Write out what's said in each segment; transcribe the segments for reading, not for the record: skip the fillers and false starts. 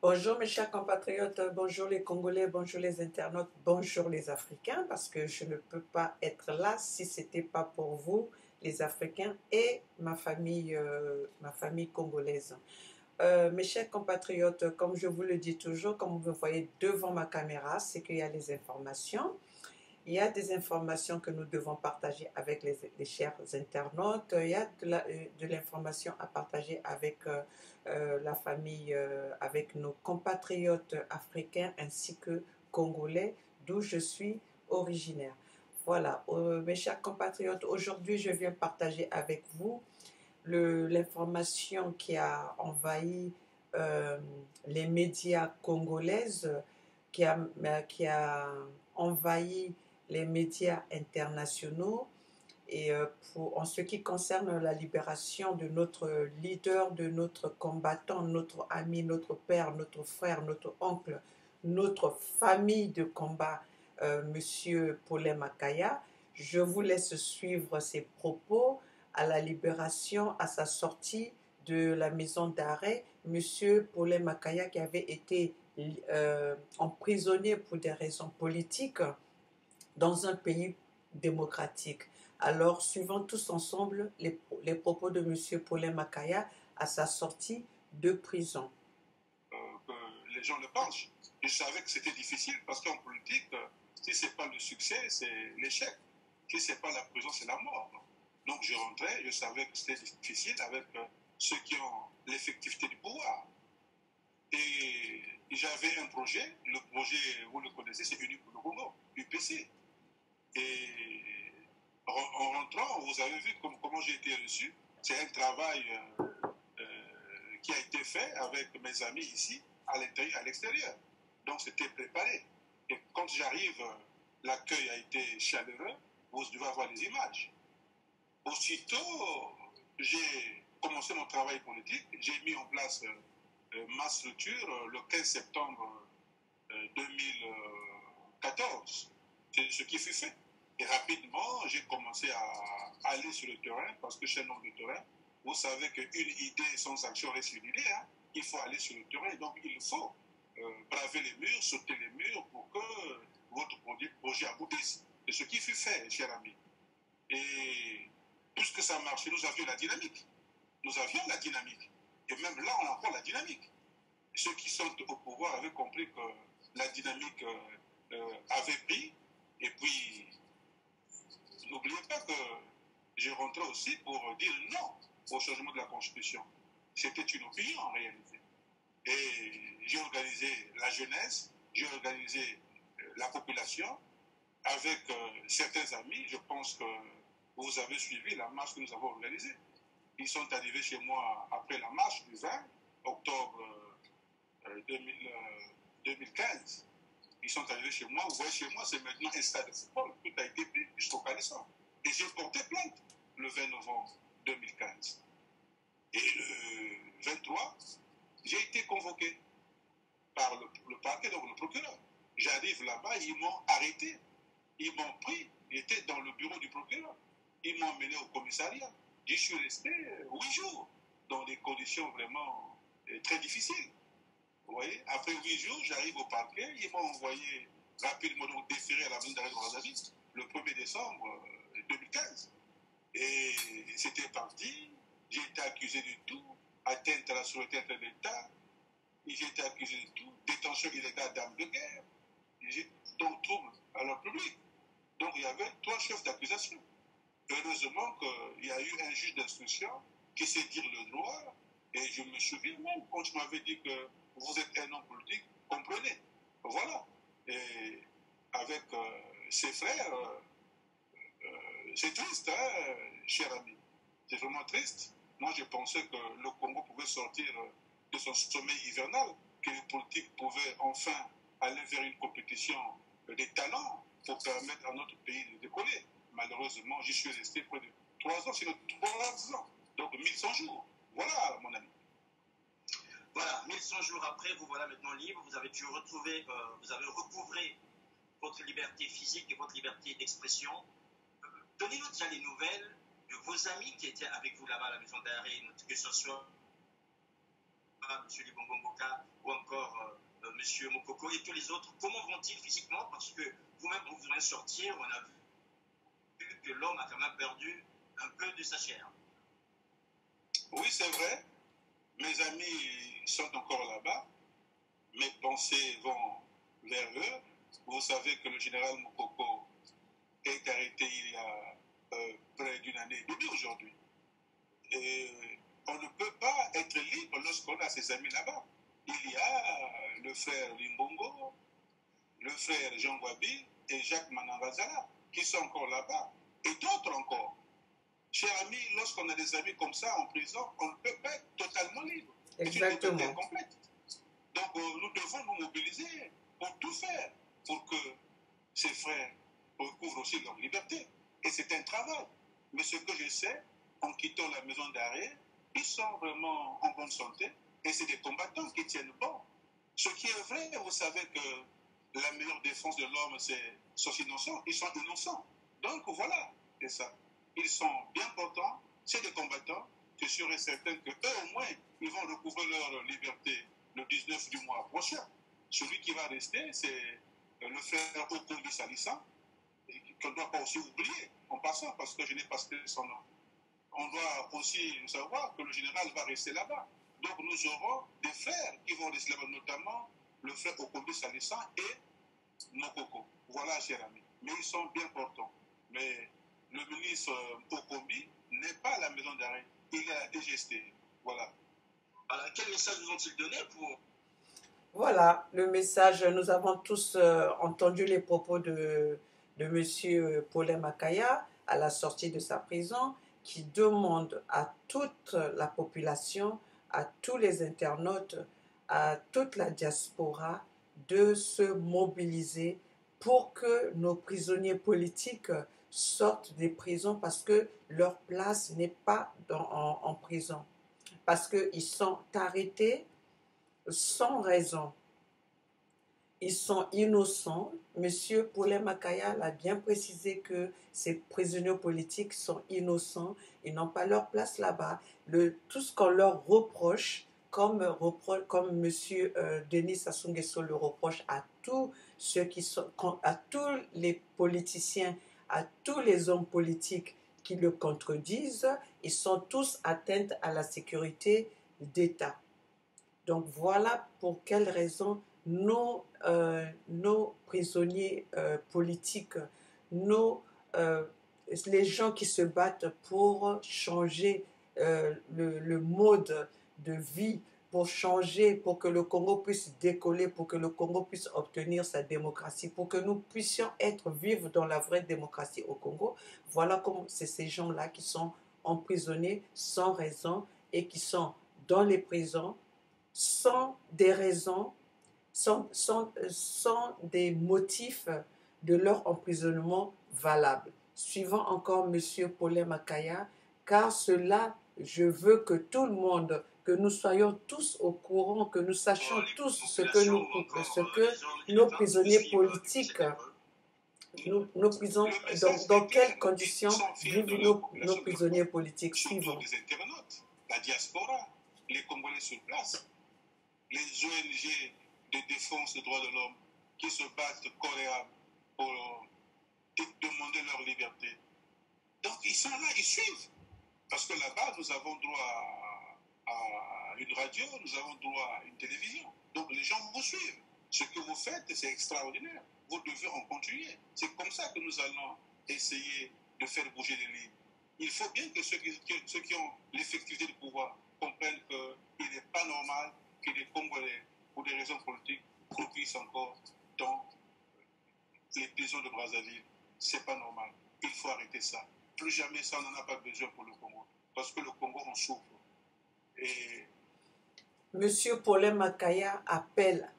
Bonjour mes chers compatriotes, bonjour les Congolais, bonjour les internautes, bonjour les Africains, parce que je ne peux pas être là si ce n'était pas pour vous, les Africains et ma famille congolaise. Mes chers compatriotes, comme je vous le dis toujours, comme vous me voyez devant ma caméra, c'est qu'il y a les informations. Il y a des informations que nous devons partager avec les chers internautes. Il y a de l'information à partager avec la famille, avec nos compatriotes africains ainsi que congolais, d'où je suis originaire. Voilà, mes chers compatriotes, aujourd'hui je viens partager avec vous l'information qui a envahi euh, les médias congolaises, qui a envahi les médias internationaux et en ce qui concerne la libération de notre leader, de notre combattant, notre ami, notre père, notre frère, notre oncle, notre famille de combat, Monsieur Paulin Makaya. Je vous laisse suivre ses propos à la libération, à sa sortie de la maison d'arrêt. Monsieur Paulin Makaya qui avait été emprisonné pour des raisons politiques dans un pays démocratique. Alors, suivons tous ensemble les propos de M. Paulin Makaya à sa sortie de prison. Que les gens le pensent. Je savais que c'était difficile parce qu'en politique, si ce n'est pas le succès, c'est l'échec. Si ce n'est pas la prison, c'est la mort. Donc je rentrais, je savais que c'était difficile avec ceux qui ont l'effectivité du pouvoir. Et j'avais un projet, le projet, vous le connaissez, c'est Uni pour le Congo, UPC. Et en rentrant, vous avez vu comment j'ai été reçu. C'est un travail qui a été fait avec mes amis ici, à l'extérieur. Donc c'était préparé. Et quand j'arrive, l'accueil a été chaleureux. Vous devez avoir les images. Aussitôt, j'ai commencé mon travail politique. J'ai mis en place ma structure le 15 septembre 2014. C'est ce qui fut fait. Et rapidement, j'ai commencé à aller sur le terrain parce que je suis un homme de terrain. Vous savez qu'une idée sans action reste une idée. Hein. Il faut aller sur le terrain. Donc, il faut braver les murs, sauter les murs pour que votre projet aboutisse. C'est ce qui fut fait, cher ami. Et puisque ça marchait, nous avions la dynamique. Nous avions la dynamique. Et même là, on a encore la dynamique. Ceux qui sont au pouvoir avaient compris que la dynamique avait pris. Et puis, n'oubliez pas que j'ai rentré aussi pour dire non au changement de la Constitution. C'était une opinion en réalité. Et j'ai organisé la jeunesse, j'ai organisé la population avec certains amis. Je pense que vous avez suivi la marche que nous avons organisée. Ils sont arrivés chez moi après la marche du 20 octobre 2015. Ils sont arrivés chez moi. Vous voyez, chez moi, c'est maintenant un stade de football. Tout a été pris jusqu'au Calisson. Et j'ai porté plainte le 20 novembre 2015. Et le 23, j'ai été convoqué par le parquet, donc le procureur. J'arrive là-bas, ils m'ont arrêté. Ils m'ont pris. J'étais dans le bureau du procureur. Ils m'ont emmené au commissariat. Je suis resté 8 jours dans des conditions vraiment très difficiles. Vous voyez, après 8 jours, j'arrive au parquet. Ils m'ont envoyé rapidement donc déféré à la maison d'arrêt de Brazzaville le 1er décembre 2015. Et c'était parti. J'ai été accusé de tout. Atteinte à la sûreté de l'État. J'ai été accusé de tout. Détention illégale d'armes de guerre. Donc trouble à l'ordre public. Donc il y avait 3 chefs d'accusation. Heureusement qu'il y a eu un juge d'instruction qui sait dire le droit. Et je me souviens même quand tu m'avais dit que vous êtes un homme politique, comprenez. Voilà. Et avec ses frères, c'est triste, hein, cher ami. C'est vraiment triste. Moi, je pensais que le Congo pouvait sortir de son sommeil hivernal, que les politiques pouvaient enfin aller vers une compétition des talents pour permettre à notre pays de décoller. Malheureusement, j'y suis resté près de 3 ans, sinon 3 ans. Donc 1100 jours. Voilà, mon ami. Voilà, 1100 jours après, vous voilà maintenant libre. Vous avez pu retrouver, vous avez recouvré votre liberté physique et votre liberté d'expression. Donnez-nous déjà les nouvelles de vos amis qui étaient avec vous là-bas à la maison d'arrêt, que ce soit M. Libongo Ngoka ou encore M. Mokoko et tous les autres, comment vont-ils physiquement? Parce que vous-même, vous venez de sortir, on a vu que l'homme a quand même perdu un peu de sa chair. Oui, c'est vrai. Mes amis sont encore là-bas. Mes pensées vont vers eux. Vous savez que le général Mokoko est arrêté il y a près d'une année et demie aujourd'hui. Et on ne peut pas être libre lorsqu'on a ses amis là-bas. Il y a le frère Limbongo, le frère Jean Gwabi et Jacques Manangazala qui sont encore là-bas. Et d'autres encore. Chers amis, lorsqu'on a des amis comme ça en prison, on ne peut pas être totalement libre. Exactement. C'est une liberté complète. Donc nous devons nous mobiliser pour tout faire pour que ces frères recouvrent aussi leur liberté. Et c'est un travail. Mais ce que je sais, en quittant la maison d'arrêt, ils sont vraiment en bonne santé et c'est des combattants qui tiennent bon. Ce qui est vrai, vous savez que la meilleure défense de l'homme, c'est son innocent. Ils sont innocents. Donc voilà, c'est ça. Ils sont bien portants, c'est des combattants. Je suis sûr et certain qu'eux au moins, ils vont recouvrer leur liberté le 19 du mois prochain. Celui qui va rester, c'est le frère Okondi Salissa, qu'on ne doit pas aussi oublier en passant, parce que je n'ai pas cité son nom. On doit aussi savoir que le général va rester là-bas. Donc nous aurons des frères qui vont rester là-bas, notamment le frère Okondi Salissa et Mokoko. Voilà, chers amis. Mais ils sont bien portants. Mais le ministre Okombi n'est pas à la maison d'arrêt. Il est à la DGST. Voilà. Alors, quel message vous ont-ils donné pour... Voilà, le message. Nous avons tous entendu les propos de M. Paulin Makaya à la sortie de sa prison, qui demande à toute la population, à tous les internautes, à toute la diaspora de se mobiliser pour que nos prisonniers politiques sortent des prisons parce que leur place n'est pas en prison. Parce qu'ils sont arrêtés sans raison. Ils sont innocents. Monsieur Paulin Makaya l'a bien précisé que ces prisonniers politiques sont innocents. Ils n'ont pas leur place là-bas. Tout ce qu'on leur reproche, comme monsieur Denis Sassou Nguesso le reproche à tous ceux qui sont, à tous les politiciens, à tous les hommes politiques qui le contredisent, ils sont tous atteints à la sécurité d'État. Donc voilà pour quelles raisons nos prisonniers politiques, les gens qui se battent pour changer le mode de vie, pour changer, pour que le Congo puisse décoller, pour que le Congo puisse obtenir sa démocratie, pour que nous puissions vivre dans la vraie démocratie au Congo. Voilà comment c'est ces gens-là qui sont emprisonnés sans raison et qui sont dans les prisons sans des raisons, sans des motifs de leur emprisonnement valables. Suivant encore M. Paulin Makaya, car cela, je veux que tout le monde, que nous soyons tous au courant, que nous sachions tous ce que nos prisonniers politiques, dans quelles conditions vivent nos prisonniers politiques. Suivant. Les internautes, la diaspora, les Congolais sur place, les ONG de défense des droits de l'homme qui se battent corps et âme pour demander leur liberté. Donc ils sont là, ils suivent. Parce que là-bas, nous avons droit à une radio, nous avons droit à une télévision. Donc les gens vous suivent. Ce que vous faites, c'est extraordinaire. Vous devez en continuer. C'est comme ça que nous allons essayer de faire bouger les lignes. Il faut bien que ceux qui ont l'effectivité du pouvoir comprennent qu'il n'est pas normal que les Congolais, pour des raisons politiques, croupissent encore dans les prisons de Brazzaville. C'est pas normal. Il faut arrêter ça. Plus jamais ça, on n'en a pas besoin pour le Congo. Parce que le Congo en souffre. Et Monsieur Paulin Makaya appelle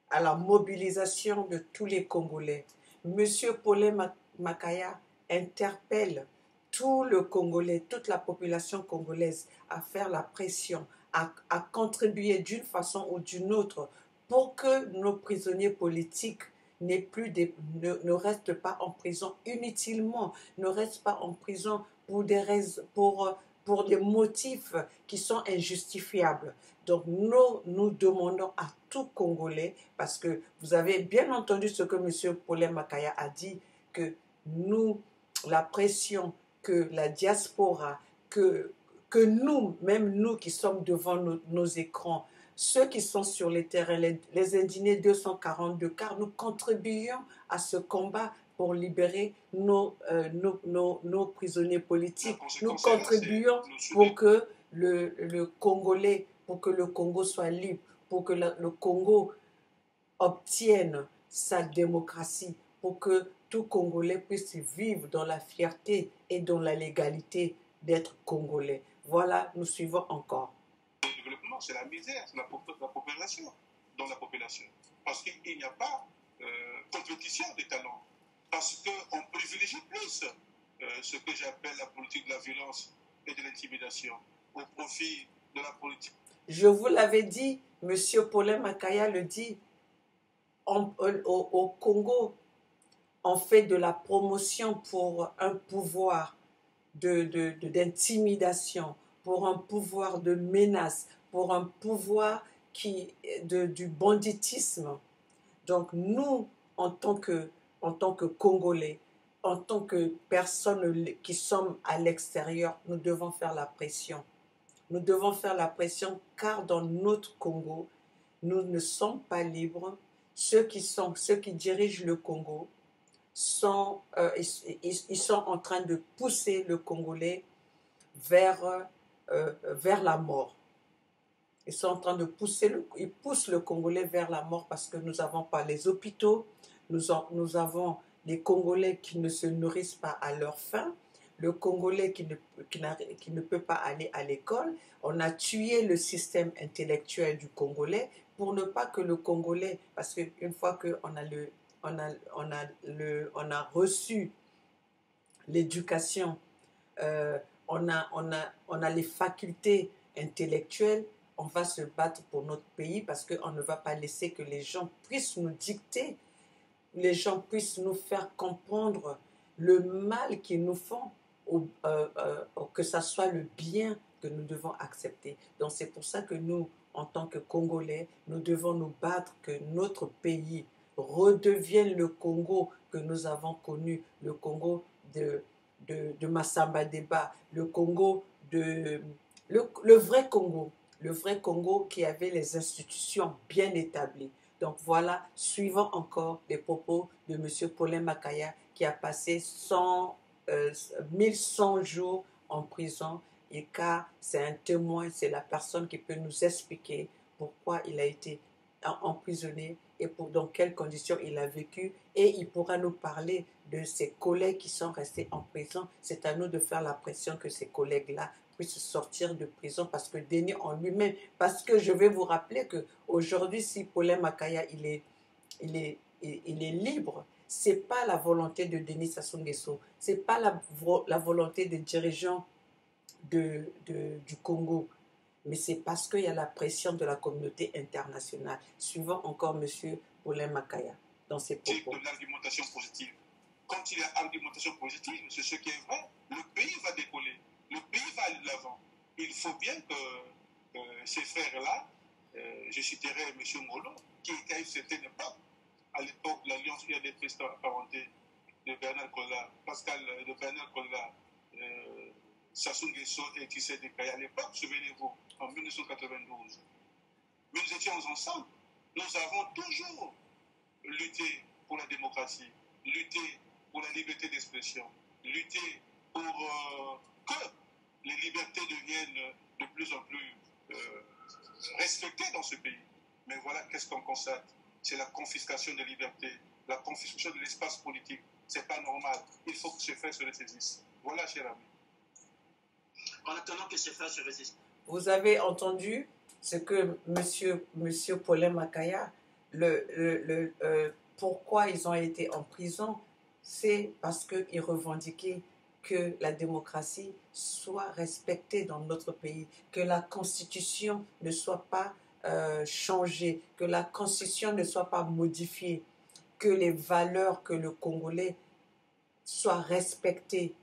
à la mobilisation de tous les Congolais. Monsieur Paulin Makaya interpelle tout le Congolais, toute la population congolaise à faire la pression, à contribuer d'une façon ou d'une autre pour que nos prisonniers politiques ne restent pas en prison inutilement, ne restent pas en prison pour des raisons, pour des motifs qui sont injustifiables. Donc nous demandons à tout Congolais, parce que vous avez bien entendu ce que M. Paulin Makaya a dit, que nous, la pression que la diaspora, que nous, même nous qui sommes devant nos écrans, ceux qui sont sur les terrains, les indignés 242, car nous contribuons à ce combat pour libérer nos prisonniers politiques. Nous contribuons pour que le Congolais, pour que le Congo soit libre, pour que le Congo obtienne sa démocratie, pour que tout Congolais puisse vivre dans la fierté et dans la légalité d'être Congolais. Voilà, nous suivons encore. Le développement, c'est la misère, c'est la population, dans la population. Parce qu'il n'y a pas compétition des talents. Parce qu'on privilégie plus ce que j'appelle la politique de la violence et de l'intimidation au profit de la politique. Je vous l'avais dit, M. Paulin Makaya le dit, au Congo, on fait de la promotion pour un pouvoir d'intimidation, pour un pouvoir de menace, pour un pouvoir du banditisme. Donc nous, en tant que Congolais, en tant que personnes qui sommes à l'extérieur, nous devons faire la pression. Nous devons faire la pression car dans notre Congo, nous ne sommes pas libres. Ceux qui dirigent le Congo ils sont en train de pousser le Congolais vers la mort. Ils sont en train de ils poussent le Congolais vers la mort parce que nous n'avons pas les hôpitaux, nous avons les Congolais qui ne se nourrissent pas à leur faim, le Congolais qui ne peut pas aller à l'école. On a tué le système intellectuel du Congolais pour ne pas que le Congolais, parce qu'une fois qu'on a reçu l'éducation, on a les facultés intellectuelles, on va se battre pour notre pays parce qu'on ne va pas laisser que les gens puissent nous dicter, les gens puissent nous faire comprendre le mal qu'ils nous font, que ça soit le bien que nous devons accepter. Donc c'est pour ça que nous, en tant que Congolais, nous devons nous battre que notre pays redevienne le Congo que nous avons connu, le Congo de Massamba Deba, le Congo le vrai Congo qui avait les institutions bien établies. Donc voilà, suivant encore les propos de M. Paulin Makaya qui a passé 1100 jours en prison, et car c'est un témoin, c'est la personne qui peut nous expliquer pourquoi il a été emprisonné et dans quelles conditions il a vécu, et il pourra nous parler de ses collègues qui sont restés en prison. C'est à nous de faire la pression que ces collègues-là puissent sortir de prison, parce que Denis en lui-même, parce que je vais vous rappeler qu'aujourd'hui, si Paulin Makaya il est libre, c'est pas la volonté de Denis Sassou Nguesso, c'est pas la volonté des dirigeants du Congo, mais c'est parce qu'il y a la pression de la communauté internationale. Suivant encore M. Paulin Makaya dans ses propos. De l'argumentation positive. Quand il y a argumentation positive, c'est ce qui est vrai, le pays va décoller, le pays va aller de l'avant. Il faut bien que ces frères-là, je citerai M. Ngolo, qui était à une certaine époque, à l'époque de l'Alliance des présidents apparentés de Bernard Kola, de Bernard Kola, Sassou Nguesso et Tshisekedi Kaya à l'époque, souvenez-vous, en 1992. Mais nous étions ensemble. Nous avons toujours lutté pour la démocratie, lutté pour la liberté d'expression, lutté pour que les libertés deviennent de plus en plus respectées dans ce pays. Mais voilà, qu'est-ce qu'on constate? C'est la confiscation des libertés, la confiscation de l'espace politique. C'est pas normal. Il faut que ces frères se ressaisissent. Voilà, cher ami. En attendant que ces frères se résistent. Vous avez entendu ce que monsieur Paulin Makaya, pourquoi ils ont été en prison, c'est parce qu'ils revendiquaient que la démocratie soit respectée dans notre pays, que la constitution ne soit pas changée, que la constitution ne soit pas modifiée, que les valeurs que le Congolais soient respectées,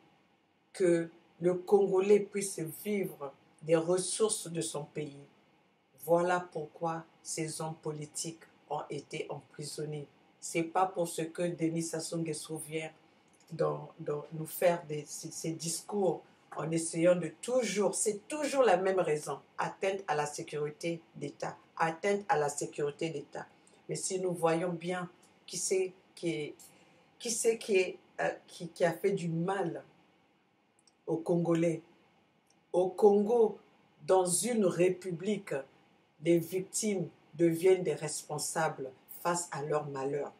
que le Congolais puisse vivre des ressources de son pays. Voilà pourquoi ces hommes politiques ont été emprisonnés. Ce n'est pas pour ce que Denis Sassou Nguesso vient nous faire ces discours en essayant de toujours, c'est toujours la même raison, atteinte à la sécurité d'État, atteinte à la sécurité d'État. Mais si nous voyons bien qui a fait du mal aux Congolais, au Congo, dans une république, les victimes deviennent des responsables face à leur malheur.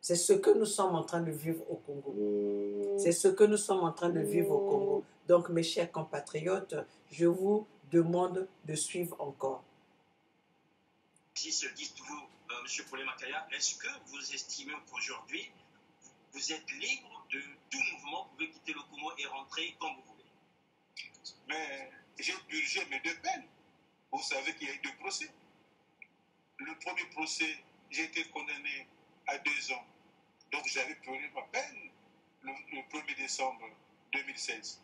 C'est ce que nous sommes en train de vivre au Congo. C'est ce que nous sommes en train de vivre au Congo. Donc, mes chers compatriotes, je vous demande de suivre encore. Si se dites-vous, M. Paulin Makaya, est-ce que vous estimez qu'aujourd'hui, vous êtes libre de tout mouvement, vous pouvez quitter le Congo et rentrer quand vous voulez? Mais j'ai purgé mes 2 peines. Vous savez qu'il y a eu 2 procès. Le premier procès, j'ai été condamné à 2 ans. Donc j'avais purgé ma peine le 1er décembre 2016.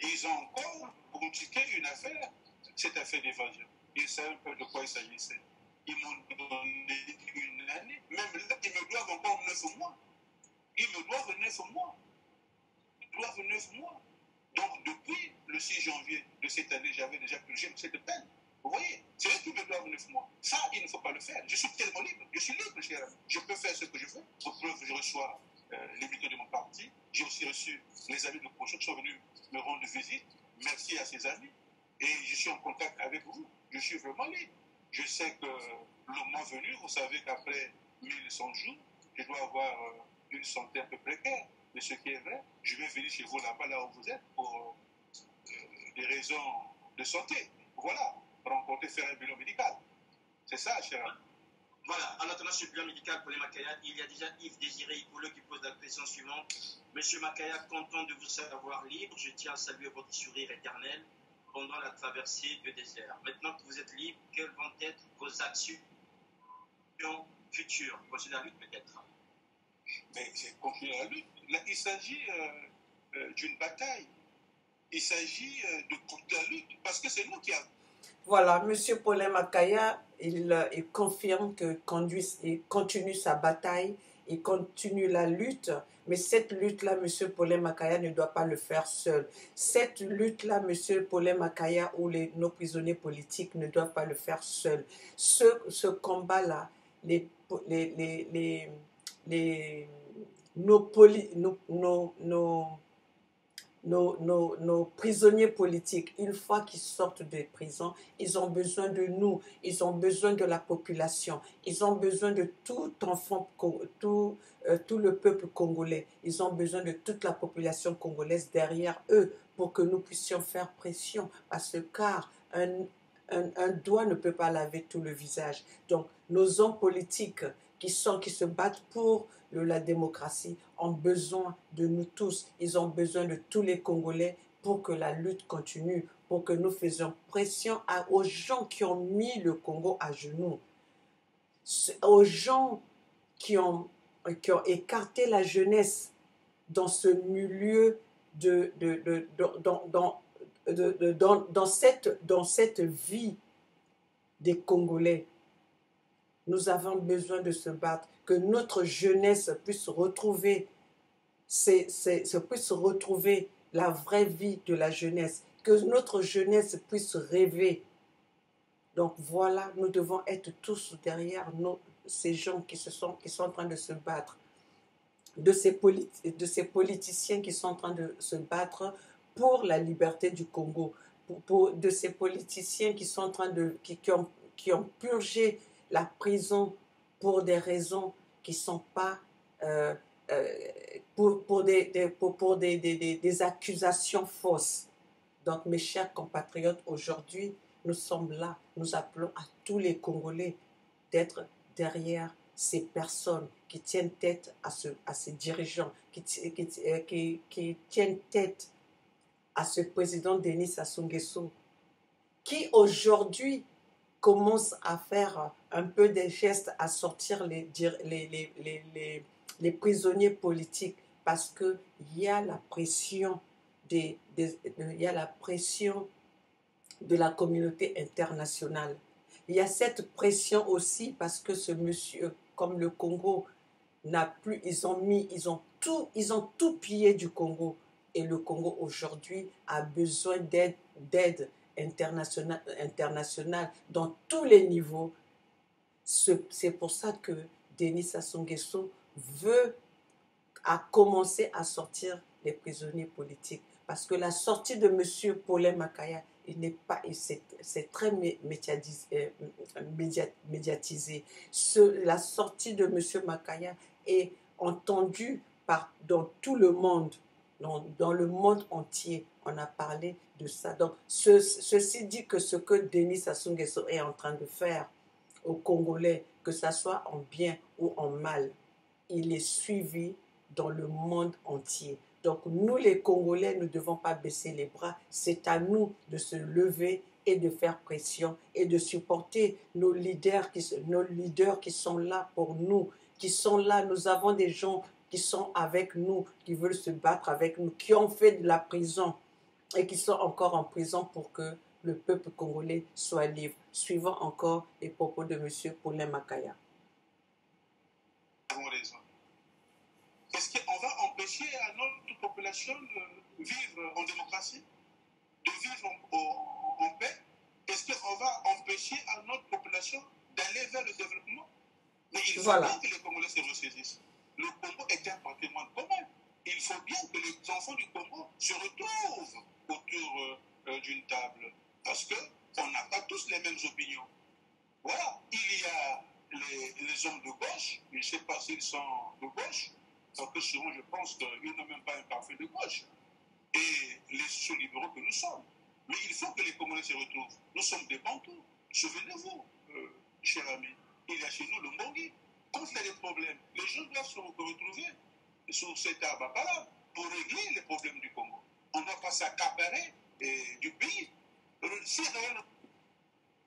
Et ils ont encore constitué une affaire, cette affaire d'évasion. Ils savaient un peu de quoi il s'agissait. Ils m'ont donné une année. Même là, ils me doivent encore 9 mois. Ils me doivent 9 mois. Ils doivent 9 mois. Donc depuis le 6 janvier de cette année, j'avais déjà purgé cette peine. Vous voyez, c'est eux qui me doivent 9 mois. Ça, il ne faut pas le faire. Je suis tellement libre. Je suis libre, cher ami. Je peux faire ce que je veux. Pour preuve, je reçois les militants de mon parti. J'ai aussi reçu les amis de Prochain qui sont venus me rendre visite. Merci à ces amis. Et je suis en contact avec vous. Je suis vraiment libre. Je sais que le mois venu, vous savez qu'après 1100 jours, je dois avoir une santé un peu précaire. Mais ce qui est vrai, je vais venir chez vous là-bas, là où vous êtes, pour des raisons de santé. Voilà. Rencontrer, faire un bilan médical. C'est ça, cher ami. Voilà, en attendant ce bilan médical pour les Makaya, il y a déjà Yves Désiré Ipouleux qui pose la question suivante. Monsieur Makaya, content de vous savoir libre, je tiens à saluer votre sourire éternel pendant la traversée du désert. Maintenant que vous êtes libre, quelles vont être vos actions futures? Continuer la lutte peut-être. Mais c'est continuer la lutte. Là, il s'agit d'une bataille. Il s'agit de continuer la lutte parce que c'est nous qui avons. Voilà, M. Paulin Makaya, il confirme qu'il continue sa bataille, il continue la lutte, mais cette lutte-là, M. Paulin Makaya ne doit pas le faire seul. Cette lutte-là, M. Paulin Makaya ou nos prisonniers politiques ne doivent pas le faire seul. Ce combat-là, nos prisonniers politiques, une fois qu'ils sortent des prisons, ils ont besoin de nous, ils ont besoin de la population, ils ont besoin de tout enfant, tout le peuple congolais, ils ont besoin de toute la population congolaise derrière eux pour que nous puissions faire pression, parce que car un doigt ne peut pas laver tout le visage. Donc nos hommes politiques qui se battent pour la démocratie ont besoin de nous tous. Ils ont besoin de tous les Congolais pour que la lutte continue, pour que nous faisions pression aux gens qui ont mis le Congo à genoux, aux gens qui ont écarté la jeunesse dans ce milieu dans cette vie des Congolais. Nous avons besoin de se battre, que notre jeunesse puisse retrouver, puisse retrouver la vraie vie de la jeunesse, que notre jeunesse puisse rêver. Donc voilà, nous devons être tous derrière ces gens qui sont en train de se battre, de ces politiciens qui sont en train de se battre pour la liberté du Congo, de ces politiciens qui sont en train qui ont purgé la prison pour des raisons qui ne sont pas pour des accusations fausses. Donc mes chers compatriotes, aujourd'hui nous sommes là, nous appelons à tous les Congolais d'être derrière ces personnes qui tiennent tête à ces dirigeants, qui tiennent tête à ce président Denis Sassou Nguesso, qui aujourd'hui commence à faire un peu des gestes, à sortir les prisonniers politiques, parce qu'il y a la pression il y a la pression de la communauté internationale. il y a cette pression aussi parce que ce monsieur, comme le Congo n'a plus, ils ont tout pillé du Congo. Et le Congo aujourd'hui a besoin d'aide internationale dans tous les niveaux. C'est pour ça que Denis Sassou Nguesso a commencé à sortir les prisonniers politiques. Parce que la sortie de M. Paulin Makaya, c'est très médiatisé. La sortie de M. Makaya est entendue dans tout le monde, dans le monde entier. On a parlé de ça. Donc, ceci dit que ce que Denis Sassou Nguesso est en train de faire aux Congolais, que ce soit en bien ou en mal, il est suivi dans le monde entier. Donc nous les Congolais, nous ne devons pas baisser les bras. C'est à nous de se lever et de faire pression et de supporter nos leaders qui sont là pour nous, qui sont là. Nous avons des gens qui sont avec nous, qui veulent se battre avec nous, qui ont fait de la prison et qui sont encore en prison pour que le peuple congolais soit libre. Suivant encore les propos de M. Paulin Makaya. Est-ce qu'on va empêcher à notre population de vivre en démocratie, de vivre en paix? Est-ce qu'on va empêcher à notre population d'aller vers le développement? Mais il faut bien que les Congolais se ressaisissent. Le Congo est un patrimoine commun. Il faut bien que les enfants du Congo se retrouvent autour d'une table. Parce qu'on n'a pas tous les mêmes opinions. Voilà, il y a les hommes de gauche, je ne sais pas s'ils sont de gauche, parce que souvent je pense qu'ils n'ont même pas un parfait de gauche. Et les sociaux-libéraux que nous sommes. Mais il faut que les Congolais se retrouvent. Nous sommes des Bantous. Souvenez-vous, cher ami, il y a chez nous le Mbongi. Quand il y a des problèmes, les gens doivent se retrouver sur cet arbre à palabres pour régler les problèmes du Congo. On ne doit pas s'accaparer du pays.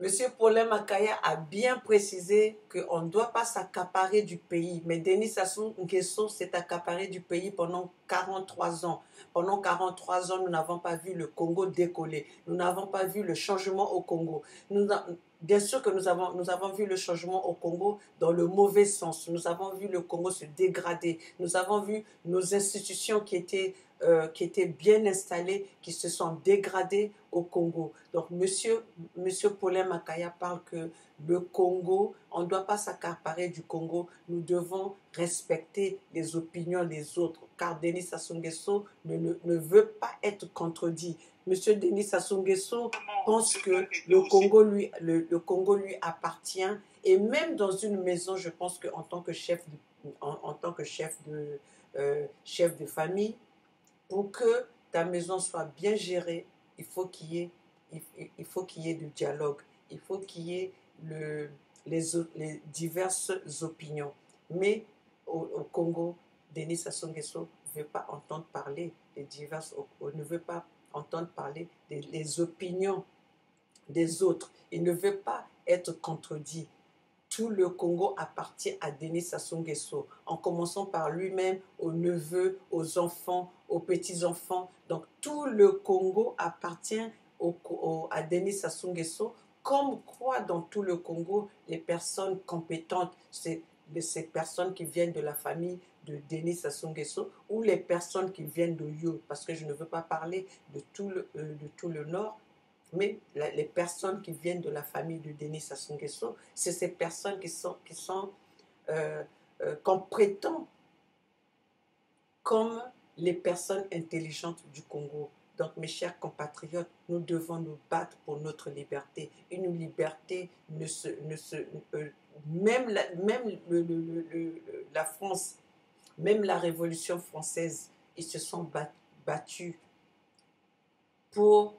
Monsieur Paulin Makaya a bien précisé qu'on ne doit pas s'accaparer du pays. Mais Denis Sassou Nguesso s'est accaparé du pays pendant 43 ans. Pendant 43 ans, nous n'avons pas vu le Congo décoller. Nous n'avons pas vu le changement au Congo. Bien sûr que nous avons vu le changement au Congo dans le mauvais sens. Nous avons vu le Congo se dégrader. Nous avons vu nos institutions qui étaient bien installées, qui se sont dégradées au Congo. Donc, monsieur Paulin Makaya parle que le Congo, on ne doit pas s'accaparer du Congo. Nous devons respecter les opinions des autres, car Denis Sassou Nguesso ne veut pas être contredit. Monsieur Denis Sassou Nguesso pense que le Congo lui appartient, et même dans une maison, je pense qu'en tant que chef de famille, pour que ta maison soit bien gérée, il faut qu'il y ait du dialogue, il faut qu'il y ait les diverses opinions. Mais au Congo, Denis Sassou Nguesso ne veut pas entendre parler ne veut pas entendre parler des opinions des autres. Il ne veut pas être contredit. Tout le Congo appartient à Denis Sassou Nguesso, en commençant par lui-même, aux neveux, aux enfants, aux petits-enfants. Donc tout le Congo appartient à Denis Sassou Nguesso, comme quoi dans tout le Congo, les personnes compétentes, c'est ces personnes qui viennent de la famille de Denis Sassou Nguesso ou les personnes qui viennent de Yo, parce que je ne veux pas parler de tout le Nord, mais les personnes qui viennent de la famille de Denis Sassou Nguesso, c'est ces personnes qu'on prétend comme les personnes intelligentes du Congo. Donc, mes chers compatriotes, nous devons nous battre pour notre liberté. Une liberté même la France, même la Révolution française, ils se sont battus pour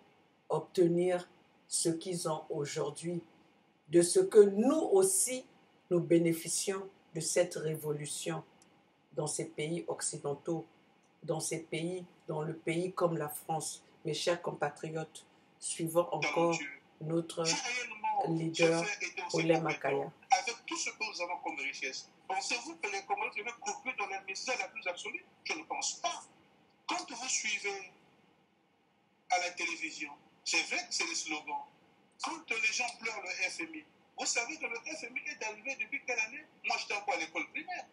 obtenir ce qu'ils ont aujourd'hui, de ce que nous aussi, nous bénéficions de cette révolution dans ces pays occidentaux, dans le pays comme la France. Mes chers compatriotes, suivons encore notre leader, Paulin Makaya. Avec tout ce que nous avons comme richesse, pensez-vous que les Congolais devaient couper dans la misère la plus absolue? Je ne pense pas. Quand vous suivez à la télévision, c'est vrai que c'est le slogan. Quand les gens pleurent le FMI, Vous savez que le FMI est arrivé depuis quelle année? Moi, j'étais encore à l'école primaire.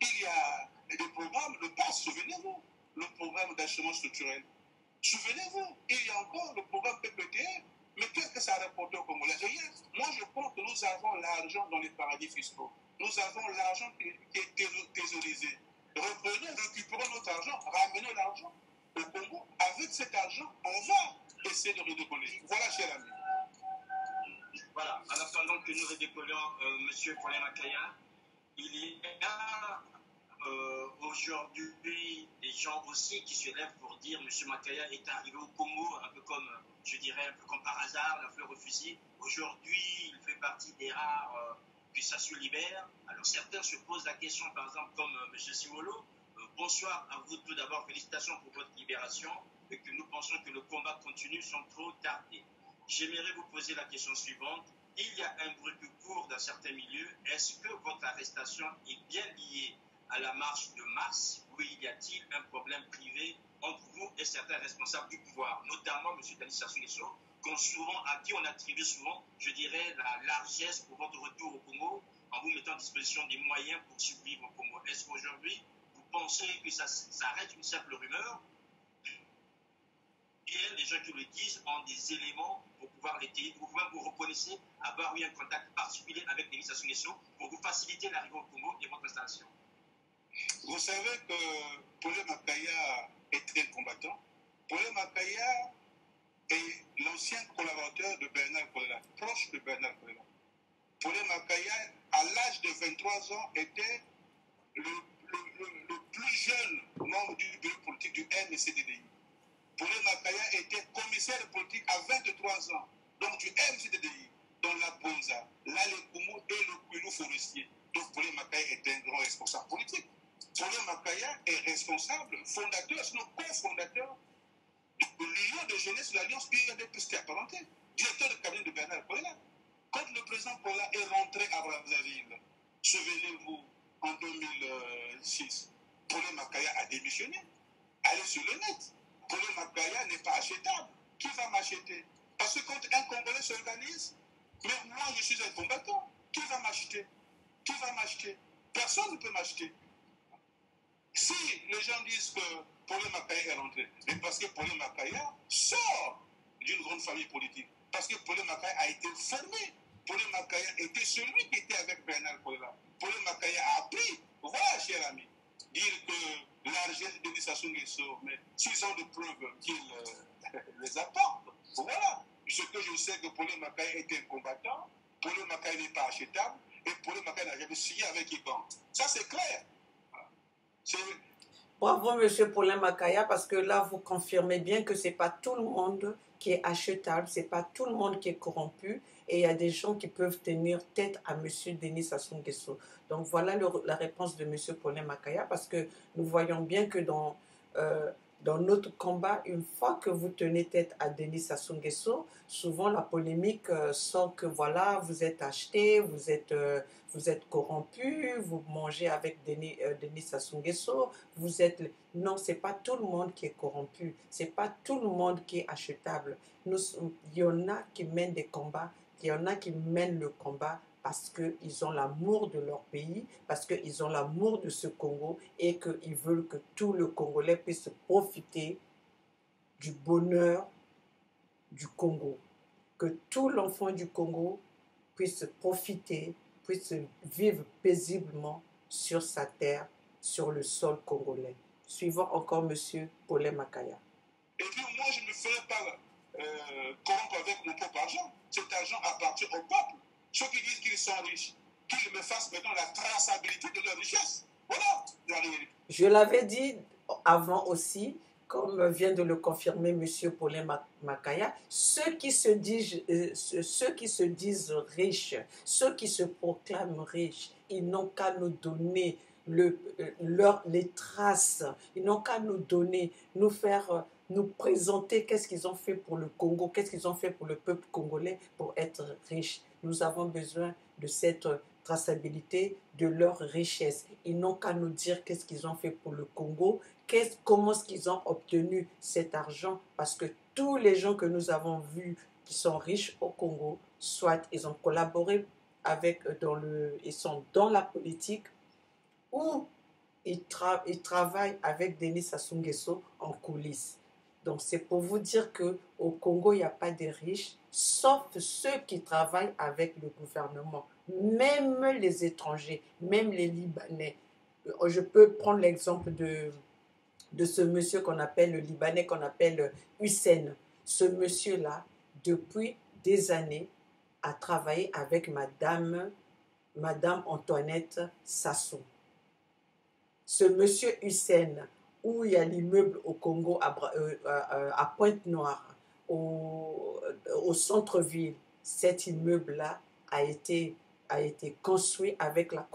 Il y a des programmes, le PASS, souvenez-vous, le programme d'achèvement structurel. Souvenez-vous, il y a encore le programme PPTE. Mais qu'est-ce que ça rapporte au Congolais? Rien. Moi, je pense que nous avons l'argent dans les paradis fiscaux. Nous avons l'argent qui est thésaurisé. Reprenons, récupérons notre argent, ramenons l'argent au Congo. Avec cet argent, on va essayer de redécoller. Voilà, cher ami. Voilà, en attendant que nous redécollions M. Paulin Makaya, il y a aujourd'hui des gens aussi qui se lèvent pour dire M. Makaya est arrivé au Congo, un peu comme, je dirais, un peu comme par hasard, la fleur au fusil. Aujourd'hui, il fait partie des rares que ça se libère. Alors certains se posent la question, par exemple, comme M. Simolo. Bonsoir à vous tout d'abord, félicitations pour votre libération et que nous pensons que le combat continue sans trop tarder. J'aimerais vous poser la question suivante. Il y a un bruit qui court dans certains milieux. Est-ce que votre arrestation est bien liée à la marche de mars ou y a-t-il un problème privé entre vous et certains responsables du pouvoir, notamment M. Denis Sassou Nguesso, à qui on attribue souvent, je dirais, la largesse pour votre retour au Congo en vous mettant à disposition des moyens pour survivre au Congo. Est-ce qu'aujourd'hui, vous pensez que ça reste une simple rumeur? Et les gens qui le disent ont des éléments pour pouvoir l'étayer, ou vous reconnaissez avoir eu un contact particulier avec Denis Sassou Nguesso pour vous faciliter l'arrivée au Congo et votre installation. Vous savez que Paulin Makaya est un combattant. Paulin Makaya est l'ancien collaborateur de Bernard Kolela, proche de Bernard Kolela. Paulin Makaya, à l'âge de 23 ans, était le plus jeune membre du bureau politique du MCDDI. Paulin Makaya était commissaire politique à 23 ans, donc du MCDDI, dans la Bonza, l'Alekumu et le Kwilu forestier. Donc Paulin Makaya est un grand responsable politique. Paulin Makaya est responsable, fondateur, sinon cofondateur de l'Union de jeunesse de l'Alliance UNDP apparenté, directeur de cabinet de Bernard Kolela. Quand le président Kolela est rentré à Brazzaville, souvenez-vous, en 2006, Paulin Makaya a démissionné. Allez sur le net. Paulin Makaya n'est pas achetable. Qui va m'acheter? Parce que quand un Congolais s'organise, mais moi je suis un combattant, qui va m'acheter? Qui va m'acheter? Personne ne peut m'acheter. Si les gens disent que Paulin Makaya est rentré, c'est parce que Paulin Makaya sort d'une grande famille politique. Parce que Paulin Makaya a été formé. Paulin Makaya était celui qui était avec Bernard Kolela. Paulin Makaya a appris. Voilà, cher ami, dire que l'argent de Denis Sassou Nguesso, mais s'ils ont des preuves qu'il les apporte. Voilà. Ce que je sais que Paulin Makaya était un combattant, Paulin Makaya n'est pas achetable, et Paulin Makaya n'a jamais signé avec quiconque. Ça, c'est clair. Bravo, M. Paulin Makaya, parce que là, vous confirmez bien que ce n'est pas tout le monde qui est achetable, ce n'est pas tout le monde qui est corrompu, et il y a des gens qui peuvent tenir tête à M. Denis Sassou Nguesso. Donc voilà la réponse de M. Paulin Makaya, parce que nous voyons bien que dans notre combat, une fois que vous tenez tête à Denis Sassou Nguesso, souvent la polémique sort que voilà, vous êtes acheté, vous êtes corrompu, vous mangez avec Denis Sassou Nguesso, vous êtes... Non, ce n'est pas tout le monde qui est corrompu, ce n'est pas tout le monde qui est achetable. Il y en a qui mènent des combats, il y en a qui mènent le combat parce qu'ils ont l'amour de leur pays, parce qu'ils ont l'amour de ce Congo et qu'ils veulent que tout le Congolais puisse profiter du bonheur du Congo. Que tout l'enfant du Congo puisse profiter, puisse vivre paisiblement sur sa terre, sur le sol congolais. Suivons encore M. Paulin Makaya. Et puis moi, je ne me ferai pas corrompre avec mon propre argent. Cet argent appartient au peuple. Ceux qui disent qu'ils sont riches, qu'ils me fassent maintenant la traçabilité de leur richesse. Voilà la réalité. Je l'avais dit avant aussi, comme vient de le confirmer M. Paulin Makaya, ceux qui se disent riches, ceux qui se proclament riches, ils n'ont qu'à nous donner les traces, ils n'ont qu'à nous donner, nous présenter qu'est-ce qu'ils ont fait pour le Congo, qu'est-ce qu'ils ont fait pour le peuple congolais pour être riches. Nous avons besoin de cette traçabilité de leur richesse. Ils n'ont qu'à nous dire qu'est-ce qu'ils ont fait pour le Congo, comment est-ce qu'ils ont obtenu cet argent, parce que tous les gens que nous avons vus qui sont riches au Congo, soit ils ont collaboré ils sont dans la politique ou ils travaillent avec Denis Sassou Nguesso en coulisses. Donc c'est pour vous dire qu'au Congo, il n'y a pas de riches, sauf ceux qui travaillent avec le gouvernement. Même les étrangers, même les Libanais. Je peux prendre l'exemple de ce monsieur qu'on appelle, le Libanais qu'on appelle Hussein. Ce monsieur-là, depuis des années, a travaillé avec Madame Antoinette Sassou. Ce monsieur Hussein, où il y a l'immeuble au Congo, à Pointe-Noire, au centre-ville, cet immeuble-là a été construit avec la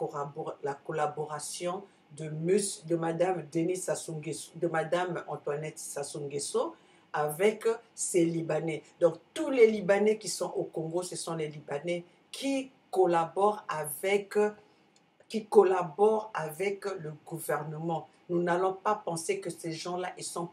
collaboration de Madame Denis Sassou Nguesso, de Madame Antoinette Sassou Nguesso, avec ces Libanais. Donc tous les Libanais qui sont au Congo, ce sont les Libanais qui collaborent avec le gouvernement. Nous n'allons pas penser que ces gens-là, ils sont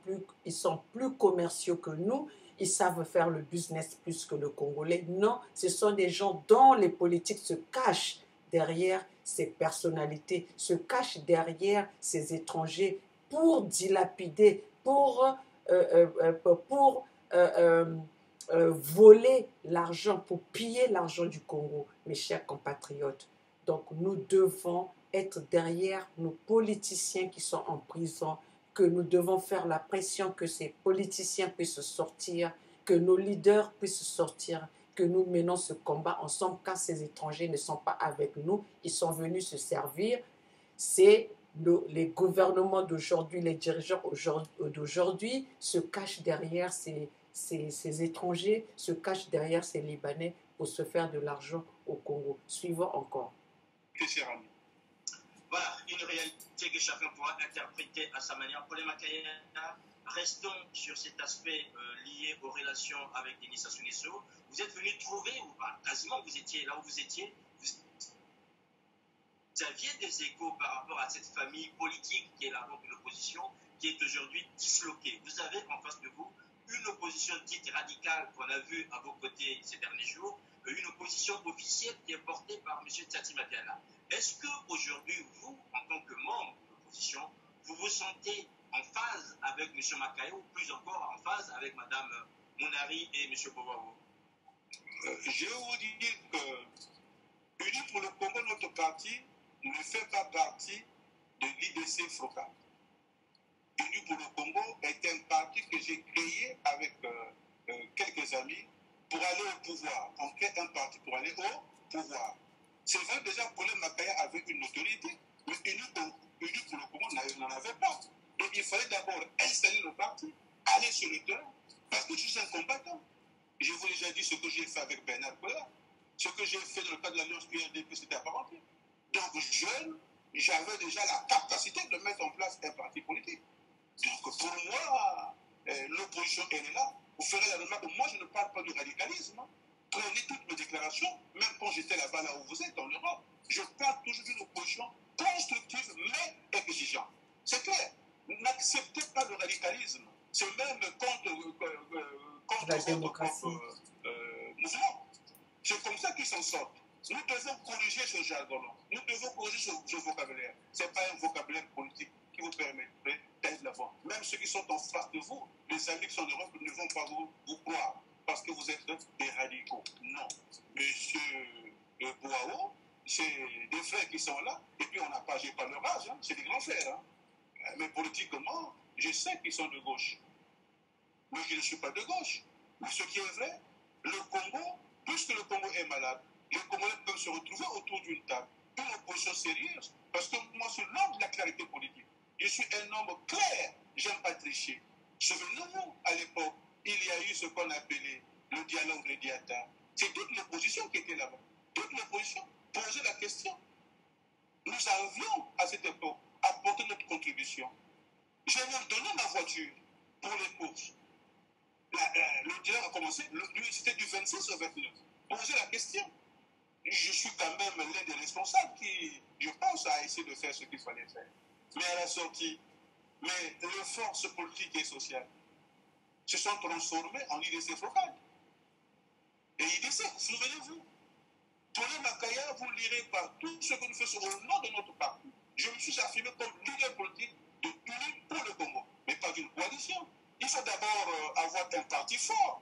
plus commerciaux que nous, ils savent faire le business plus que le Congolais. Non, ce sont des gens dont les politiques se cachent derrière ces personnalités, se cachent derrière ces étrangers pour dilapider, pour voler l'argent, pour piller l'argent du Congo, mes chers compatriotes. Donc nous devons être derrière nos politiciens qui sont en prison, que nous devons faire la pression que ces politiciens puissent sortir, que nos leaders puissent sortir, que nous menons ce combat ensemble quand ces étrangers ne sont pas avec nous, ils sont venus se servir. C'est les gouvernements d'aujourd'hui, les dirigeants d'aujourd'hui se cachent derrière ces étrangers, se cachent derrière ces Libanais pour se faire de l'argent au Congo. Suivons encore. Voilà, une réalité que chacun pourra interpréter à sa manière. Paul Makaya, restons sur cet aspect lié aux relations avec Denis Sassou Nguesso. Vous êtes venu trouver, ou quasiment vous étiez là où vous étiez, vous aviez des échos par rapport à cette famille politique qui est la vôtre de l'opposition, qui est aujourd'hui disloquée. Vous avez en face de vous une opposition dite radicale qu'on a vue à vos côtés ces derniers jours, une opposition officielle qui est portée par M. Tsatsi Madiala. Est-ce qu'aujourd'hui, vous, en tant que membre de l'opposition, vous vous sentez en phase avec M. Makaya ou plus encore en phase avec Mme Mounari et M. Bovao? Je vais vous dire que Unis pour le Congo, notre parti, ne fait pas partie de l'IDC FROCA. Unis pour le Congo est un parti que j'ai créé avec quelques amis pour aller au pouvoir. On crée un parti pour aller au pouvoir. C'est vrai, déjà, Paul Makaya avait une autorité, mais Unis pour le Congo n'en avait pas. Donc il fallait d'abord installer le parti, aller sur le terrain, parce que je suis un combattant. Je vous ai déjà dit ce que j'ai fait avec Bernard Koya, ce que j'ai fait dans le cadre de l'Alliance PRDP, c'était apparenté. Donc jeune, j'avais déjà la capacité de mettre en place un parti politique. Donc pour moi, l'opposition, elle est là. Vous ferez la remarque que moi, je ne parle pas de radicalisme. Prenez toutes mes déclarations, même quand j'étais là-bas, là où vous êtes, en Europe. Je parle toujours d'une opposition constructive, mais exigeante. C'est clair. N'acceptez pas le radicalisme. C'est même contre la démocratie. Mouvement. C'est comme ça qu'ils s'en sortent. Nous devons corriger ce jargon-là. Nous devons corriger ce vocabulaire. Ce n'est pas un vocabulaire politique qui vous permettrait d'être l'avant. Même ceux qui sont en face de vous, les amis qui sont en Europe, ne vont pas vous croire parce que vous êtes des radicaux. Non. Monsieur Bouao, c'est des frères qui sont là, et puis on n'a pas, j'ai pas leur âge, hein, c'est des grands frères. Hein. Mais politiquement, je sais qu'ils sont de gauche. Mais je ne suis pas de gauche. Mais ce qui est vrai, le Congo, puisque le Congo est malade, les Congolais peuvent se retrouver autour d'une table, une opposition sérieuse, parce que moi, c'est l'homme de la clarité politique. Je suis un homme clair, j'aime pas tricher. Souvenez-vous, à l'époque, il y a eu ce qu'on appelait le dialogue de Diata. C'est toute l'opposition qui était là-bas. Toute l'opposition posait la question. Nous avions, à cette époque, apporté notre contribution. J'ai même donné ma voiture pour les courses. Le dialogue a commencé, c'était du 26 au 29. Posez la question. Je suis quand même l'un des responsables qui, je pense, a essayé de faire ce qu'il fallait faire. Mais à la sortie, les forces politiques et sociales se sont transformées en IDC FROCA. Et IDC, souvenez-vous, Paulin Makaya, vous lirez par tout ce que nous faisons au nom de notre parti. Je me suis affirmé comme leader politique de Unis pour le Congo, mais pas d'une coalition. Il faut d'abord avoir un parti fort.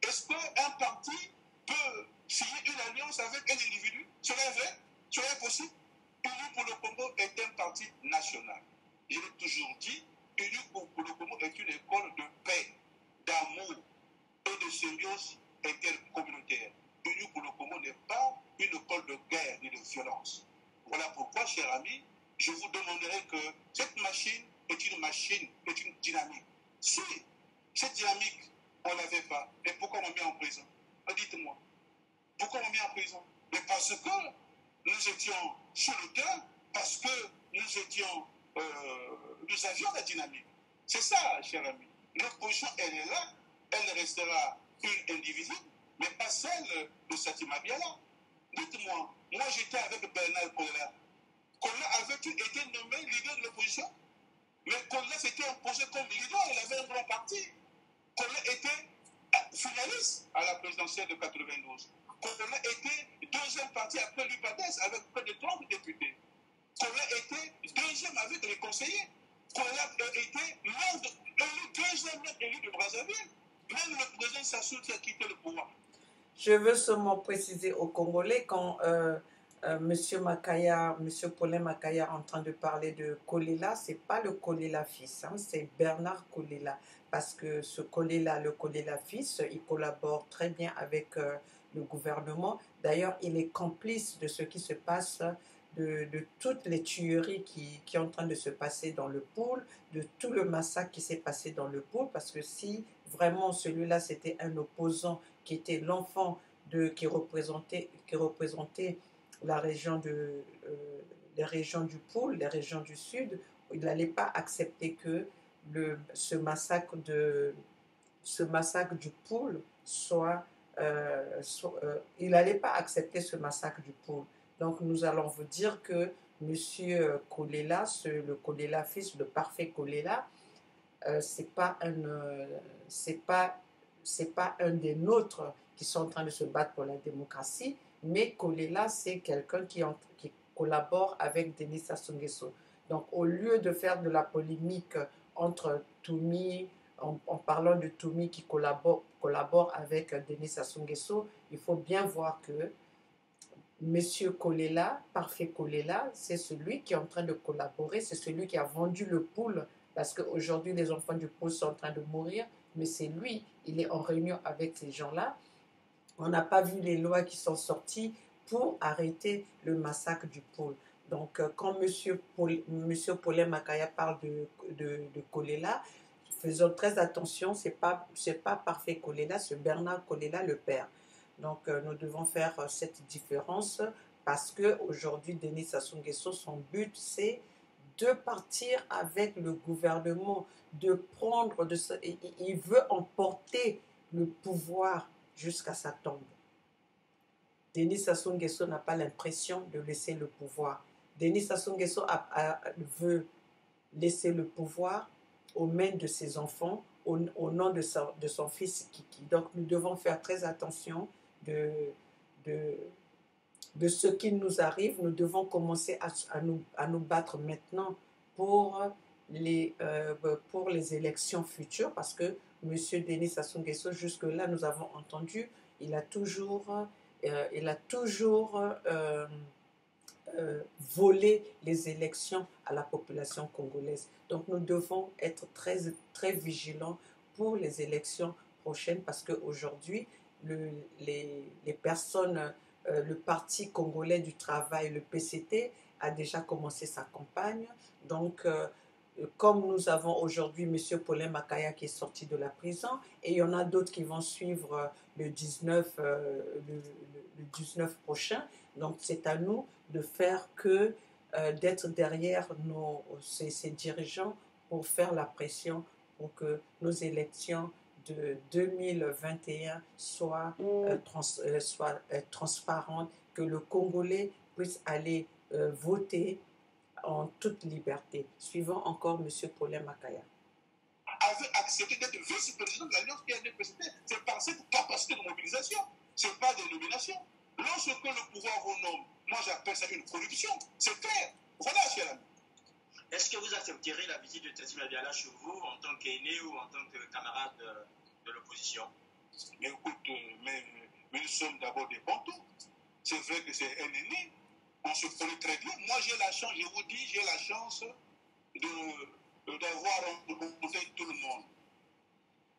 Est-ce qu'un parti peut signer une alliance avec un individu? Cela est vrai? Cela est possible? Unis pour le Congo est un parti national. Je l'ai toujours dit, Unis pour le Congo est une école de paix, d'amour et de symbiose intercommunautaire. Unis pour le Congo n'est pas une école de guerre ni de violence. Voilà pourquoi, chers amis, je vous demanderai que cette machine est une dynamique. Si cette dynamique, on ne l'avait pas, et pourquoi on m'a mis en prison? Dites-moi, pourquoi on m'a mis en prison? Mais parce que nous étions sur le terrain, parce que nous avions la dynamique. C'est ça, chers amis. L'opposition, elle est là, elle restera une indivisible, mais pas celle de Satima Biala. Dites-moi, moi j'étais avec Bernard Kolla. Kolla avait-il été nommé leader de l'opposition? Mais Kolla s'était imposé comme leader, il avait un grand parti. Kolla était finaliste à la présidentielle de 92. Kolla était deuxième parti après l'UPADES avec près de 30 députés. Kolla était deuxième avec les conseillers. Kolla était deuxième élu de Brazzaville. Même le président Sassou qui a quitté le pouvoir. Je veux seulement préciser aux Congolais quand M. Makaya, M. Paulin Makaya est en train de parler de Kolela, ce n'est pas le Kolela fils, hein, c'est Bernard Kolela. Parce que ce Kolela, le Kolela fils, il collabore très bien avec le gouvernement. D'ailleurs, il est complice de ce qui se passe, de toutes les tueries qui sont en train de se passer dans le pôle, de tout le massacre qui s'est passé dans le pôle. Parce que si vraiment celui-là, c'était un opposant qui était l'enfant qui représentait la région les régions du pôle, les régions du sud, il n'allait pas accepter que ce massacre du pôle il n'allait pas accepter ce massacre du pôle. Donc nous allons vous dire que M. Kolela, le Kolela fils, le parfait Kolela, c'est pas un des nôtres qui sont en train de se battre pour la démocratie, mais Kolela, c'est quelqu'un qui collabore avec Denis Sassou Nguesso. Donc, au lieu de faire de la polémique entre Toumi, en parlant de Toumi qui collabore avec Denis Sassou Nguesso, il faut bien voir que Monsieur Kolela, parfait Kolela, c'est celui qui est en train de collaborer, c'est celui qui a vendu le poule, parce qu'aujourd'hui, les enfants du pôle sont en train de mourir, mais c'est lui, il est en réunion avec ces gens-là. On n'a pas vu les lois qui sont sorties pour arrêter le massacre du pôle. Donc, quand M. Paulin Makaya parle de Kolela, faisons très attention, ce n'est pas parfait Kolela, c'est Bernard Kolela, le père. Donc, nous devons faire cette différence parce qu'aujourd'hui, Denis Sassou Nguesso, son but, c'est de partir avec le gouvernement, il veut emporter le pouvoir jusqu'à sa tombe. Denis Sassou Nguesso n'a pas l'impression de laisser le pouvoir. Denis Sassou Nguesso veut laisser le pouvoir aux mains de ses enfants, au nom de son fils Kiki. Donc nous devons faire très attention de ce qui nous arrive. Nous devons commencer à nous battre maintenant pour les élections futures, parce que M. Denis Sassou Nguesso, jusque-là, nous avons entendu, il a toujours volé les élections à la population congolaise. Donc nous devons être très, très vigilants pour les élections prochaines, parce qu'aujourd'hui, les personnes, le Parti congolais du travail, le PCT, a déjà commencé sa campagne. Donc, comme nous avons aujourd'hui M. Paulin Makaya qui est sorti de la prison, et il y en a d'autres qui vont suivre le 19 prochain. Donc, c'est à nous de faire d'être derrière ces dirigeants pour faire la pression pour que nos élections de 2021 soient transparentes, que le Congolais puisse aller voter en toute liberté. Suivant encore M. Paulin Makaya. Avait accepté d'être vice-président de l'Alliance qui a été présidée. C'est par cette capacité de mobilisation. Ce n'est pas des nominations. Lorsque le pouvoir vous nomme, moi j'appelle ça une corruption. C'est clair. Voilà, cher ami. Est-ce que vous accepterez la visite de Tessim Abiala chez vous en tant qu'aîné ou en tant que camarade de l'opposition? Mais écoute, mais nous sommes d'abord des bantous. C'est vrai que c'est un aîné. On se connaît très bien. Moi j'ai la chance, je vous dis, j'ai la chance d'avoir rencontré tout le monde.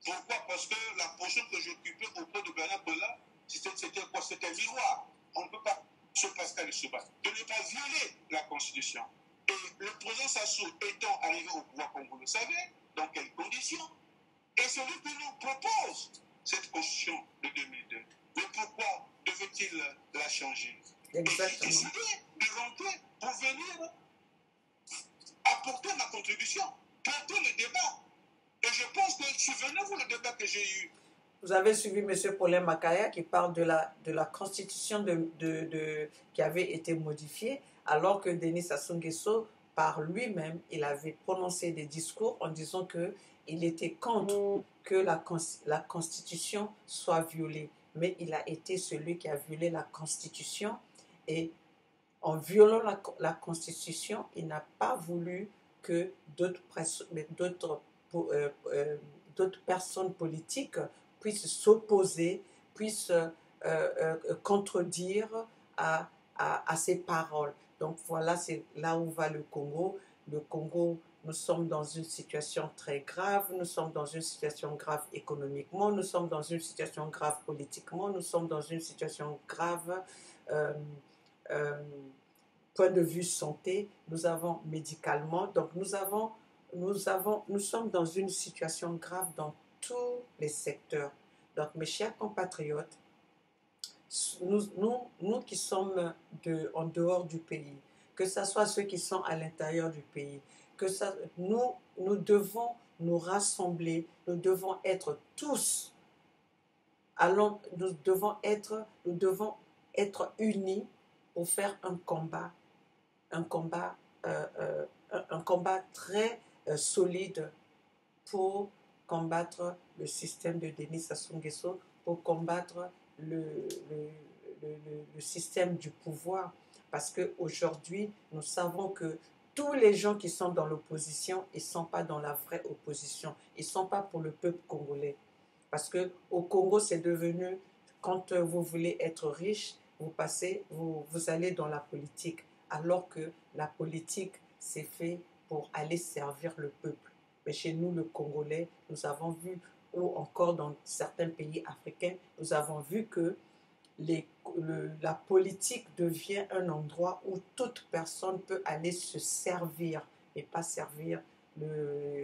Pourquoi? Parce que la position que j'occupais auprès de Bernard Bolla, c'était quoi? C'était un miroir. On ne peut pas se passer et se battre. De ne pas violer la Constitution. Et le président Sassou étant arrivé au pouvoir, comme vous le savez, dans quelles conditions? Et c'est lui qui nous propose cette Constitution de 2002. Mais pourquoi devait-il la changer? Exactement. Et j'ai décidé de rentrer pour venir apporter ma contribution, porter le débat. Et je pense que, souvenez-vous le débat que j'ai eu. Vous avez suivi M. Paulin Makaya qui parle de la constitution qui avait été modifiée, alors que Denis Sassou Nguesso, par lui-même, il avait prononcé des discours en disant qu'il était contre que la constitution soit violée. Mais il a été celui qui a violé la constitution, et en violant la constitution, il n'a pas voulu que d'autres personnes politiques puissent s'opposer, puissent contredire à ces paroles. Donc voilà, c'est là où va le Congo. Le Congo, nous sommes dans une situation très grave, nous sommes dans une situation grave économiquement, nous sommes dans une situation grave politiquement, nous sommes dans une situation grave point de vue santé, nous avons médicalement, donc nous sommes dans une situation grave dans tous les secteurs. Donc mes chers compatriotes, nous qui sommes en dehors du pays, que ce soit ceux qui sont à l'intérieur du pays, nous devons nous rassembler, nous devons être tous, nous devons être unis pour faire un combat très solide pour combattre le système de Denis Sassou Nguesso, pour combattre le système du pouvoir. Parce qu'aujourd'hui, nous savons que tous les gens qui sont dans l'opposition, ils ne sont pas dans la vraie opposition. Ils ne sont pas pour le peuple congolais. Parce qu'au Congo, c'est devenu, quand vous voulez être riche, vous allez dans la politique. Alors que la politique, c'est fait pour aller servir le peuple. Mais chez nous, le Congolais, nous avons vu, ou encore dans certains pays africains, nous avons vu que la politique devient un endroit où toute personne peut aller se servir et pas servir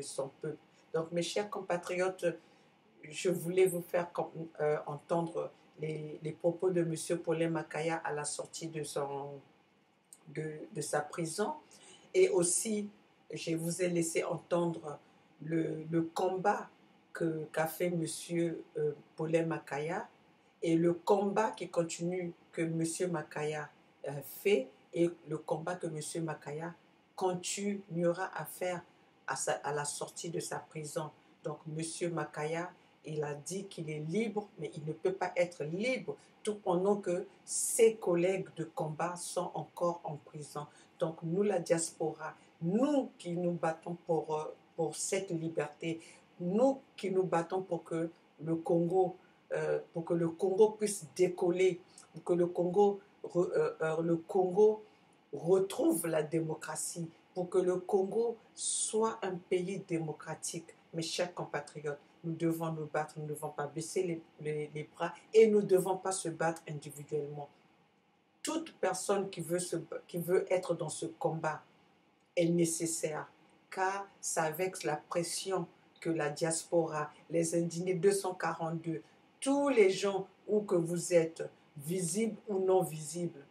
son peuple. Donc, mes chers compatriotes, je voulais vous faire entendre les propos de M. Paulin Makaya à la sortie de sa prison. Et aussi, je vous ai laissé entendre le combat qu'a fait M. Paulin Makaya et le combat qui continue que M. Makaya fait et le combat que M. Makaya continuera à faire à la sortie de sa prison. Donc, M. Makaya, il a dit qu'il est libre, mais il ne peut pas être libre tout pendant que ses collègues de combat sont encore en prison. Donc nous, la diaspora, nous qui nous battons pour cette liberté, nous qui nous battons pour que le Congo puisse décoller, pour que le Congo retrouve la démocratie, pour que le Congo soit un pays démocratique. Mes chers compatriotes, nous devons nous battre, nous ne devons pas baisser les bras et nous ne devons pas se battre individuellement. Toute personne qui veut être dans ce combat est nécessaire, car c'est avec la pression que la diaspora, les indignés 242, tous les gens où que vous êtes, visibles ou non visibles,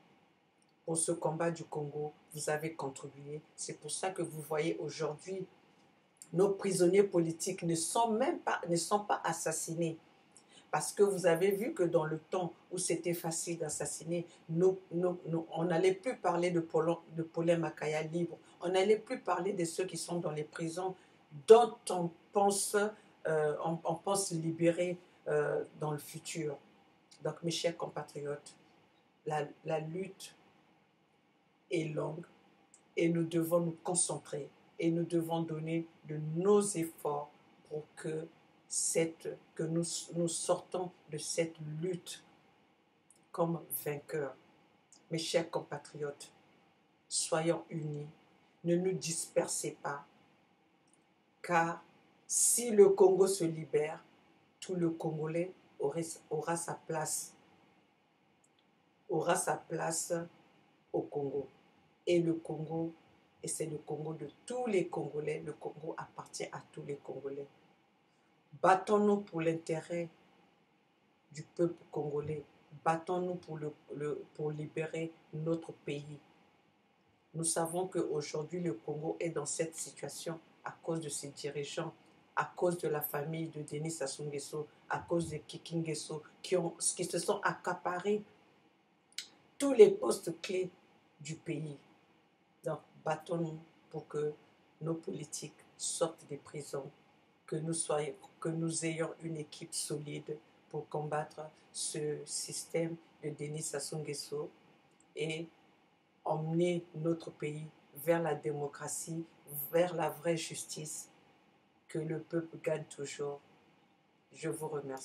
pour ce combat du Congo, vous avez contribué. C'est pour ça que vous voyez aujourd'hui nos prisonniers politiques ne sont pas assassinés. Parce que vous avez vu que dans le temps où c'était facile d'assassiner, on n'allait plus parler de Paulin Makaya libre. On n'allait plus parler de ceux qui sont dans les prisons dont on pense libérer dans le futur. Donc mes chers compatriotes, la lutte est longue et nous devons nous concentrer et nous devons donner de nos efforts pour que nous sortons de cette lutte comme vainqueurs. Mes chers compatriotes, soyons unis, ne nous dispersez pas, car si le Congo se libère, tout le Congolais aura sa place au Congo. Et le Congo, et c'est le Congo de tous les Congolais, le Congo appartient à tous les Congolais. Battons-nous pour l'intérêt du peuple congolais. Battons-nous pour libérer notre pays. Nous savons qu'aujourd'hui, le Congo est dans cette situation à cause de ses dirigeants, à cause de la famille de Denis Sassou Nguesso, à cause de Kiki Nguesso, qui se sont accaparés tous les postes clés du pays. Donc, battons-nous pour que nos politiques sortent des prisons, que nous ayons une équipe solide pour combattre ce système de Denis Sassou Nguesso et emmener notre pays vers la démocratie, vers la vraie justice, que le peuple gagne toujours. Je vous remercie.